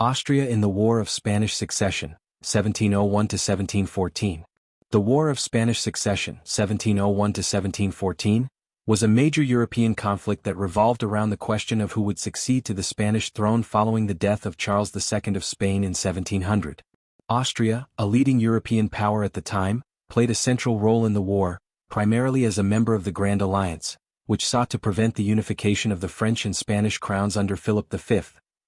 Austria in the War of Spanish Succession, 1701–1714. The War of Spanish Succession, 1701–1714, was a major European conflict that revolved around the question of who would succeed to the Spanish throne following the death of Charles II of Spain in 1700. Austria, a leading European power at the time, played a central role in the war, primarily as a member of the Grand Alliance, which sought to prevent the unification of the French and Spanish crowns under Philip V,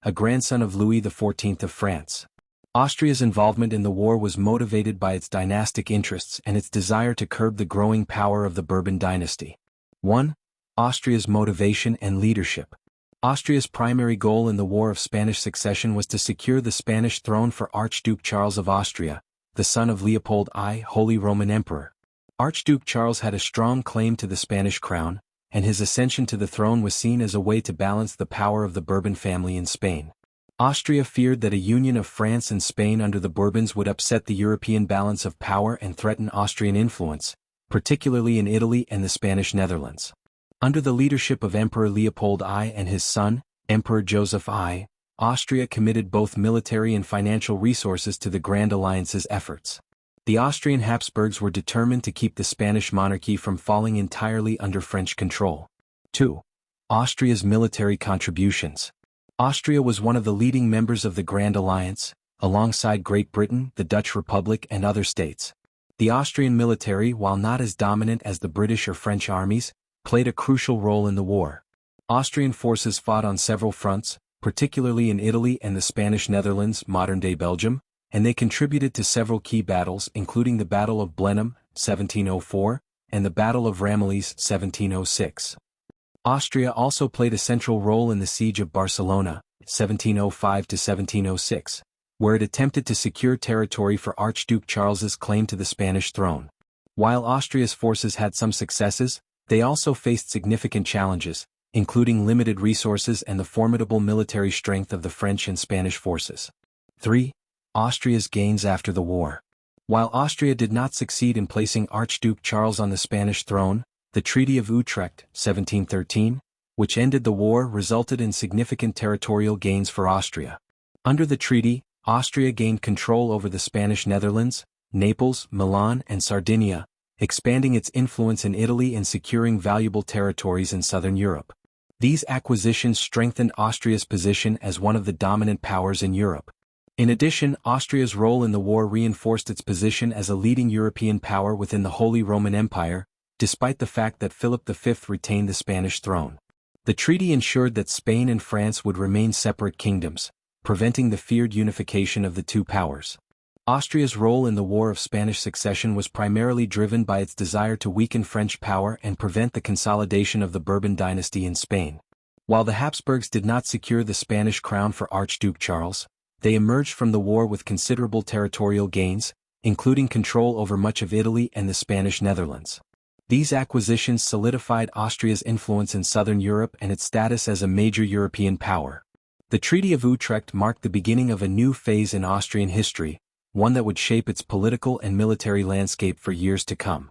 a grandson of Louis XIV of France. Austria's involvement in the war was motivated by its dynastic interests and its desire to curb the growing power of the Bourbon dynasty. 1. Austria's motivation and leadership. Austria's primary goal in the War of Spanish Succession was to secure the Spanish throne for Archduke Charles of Austria, the son of Leopold I, Holy Roman Emperor. Archduke Charles had a strong claim to the Spanish crown, and his ascension to the throne was seen as a way to balance the power of the Bourbon family in Spain. Austria feared that a union of France and Spain under the Bourbons would upset the European balance of power and threaten Austrian influence, particularly in Italy and the Spanish Netherlands. Under the leadership of Emperor Leopold I and his son, Emperor Joseph I, Austria committed both military and financial resources to the Grand Alliance's efforts. The Austrian Habsburgs were determined to keep the Spanish monarchy from falling entirely under French control. 2. Austria's military contributions. Austria was one of the leading members of the Grand Alliance, alongside Great Britain, the Dutch Republic and other states. The Austrian military, while not as dominant as the British or French armies, played a crucial role in the war. Austrian forces fought on several fronts, particularly in Italy and the Spanish Netherlands, modern-day Belgium, and they contributed to several key battles including the Battle of Blenheim, 1704, and the Battle of Ramillies, 1706. Austria also played a central role in the Siege of Barcelona, 1705–1706, where it attempted to secure territory for Archduke Charles's claim to the Spanish throne. While Austria's forces had some successes, they also faced significant challenges, including limited resources and the formidable military strength of the French and Spanish forces. 3. Austria's gains after the war. While Austria did not succeed in placing Archduke Charles on the Spanish throne, the Treaty of Utrecht, 1713, which ended the war, resulted in significant territorial gains for Austria. Under the treaty, Austria gained control over the Spanish Netherlands, Naples, Milan, and Sardinia, expanding its influence in Italy and securing valuable territories in southern Europe. These acquisitions strengthened Austria's position as one of the dominant powers in Europe. In addition, Austria's role in the war reinforced its position as a leading European power within the Holy Roman Empire, despite the fact that Philip V retained the Spanish throne. The treaty ensured that Spain and France would remain separate kingdoms, preventing the feared unification of the two powers. Austria's role in the War of Spanish Succession was primarily driven by its desire to weaken French power and prevent the consolidation of the Bourbon dynasty in Spain. While the Habsburgs did not secure the Spanish crown for Archduke Charles, they emerged from the war with considerable territorial gains, including control over much of Italy and the Spanish Netherlands. These acquisitions solidified Austria's influence in southern Europe and its status as a major European power. The Treaty of Utrecht marked the beginning of a new phase in Austrian history, one that would shape its political and military landscape for years to come.